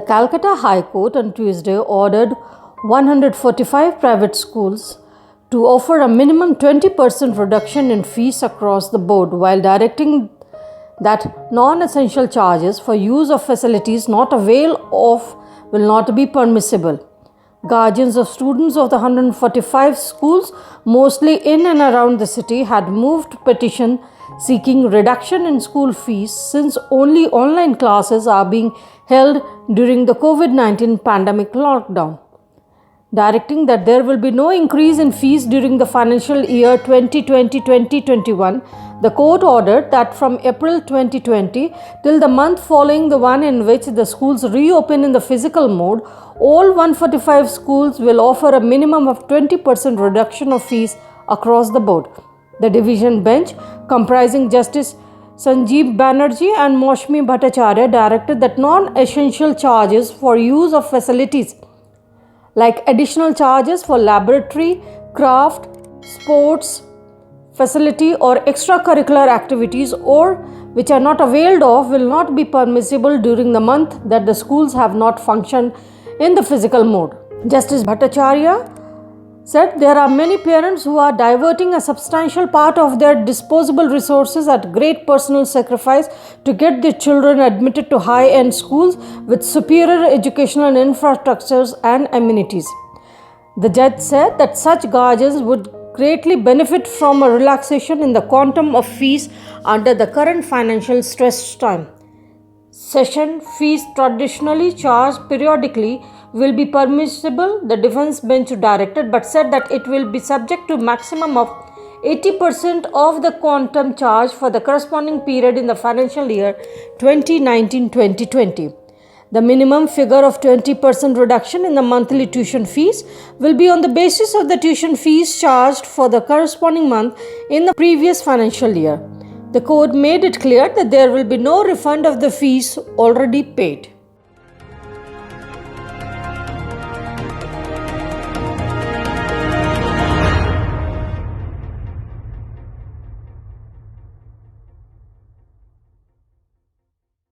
The Calcutta High Court on Tuesday ordered 145 private schools to offer a minimum 20% reduction in fees across the board, while directing that non-essential charges for use of facilities not availed of will not be permissible. Guardians of students of the 145 schools, mostly in and around the city, had moved petition seeking reduction in school fees since only online classes are being held during the COVID-19 pandemic lockdown. Directing that there will be no increase in fees during the financial year 2020-2021, the court ordered that from April 2020 till the month following the one in which the schools reopen in the physical mode, all 145 schools will offer a minimum of 20% reduction of fees across the board. The division bench, comprising Justice Sanjeev Banerjee and Maushmi Bhattacharya, directed that non-essential charges for use of facilities like additional charges for laboratory, craft, sports, facility or extracurricular activities or which are not availed of will not be permissible during the month that the schools have not functioned in the physical mode. Justice Bhattacharya said there are many parents who are diverting a substantial part of their disposable resources at great personal sacrifice to get their children admitted to high-end schools with superior educational infrastructures and amenities. The judge said that such guardians would greatly benefit from a relaxation in the quantum of fees under the current financial stress time. Session fees traditionally charged periodically will be permissible, the defense bench directed, but said that it will be subject to maximum of 80% of the quantum charge for the corresponding period in the financial year 2019-2020. The minimum figure of 20% reduction in the monthly tuition fees will be on the basis of the tuition fees charged for the corresponding month in the previous financial year. The court made it clear that there will be no refund of the fees already paid.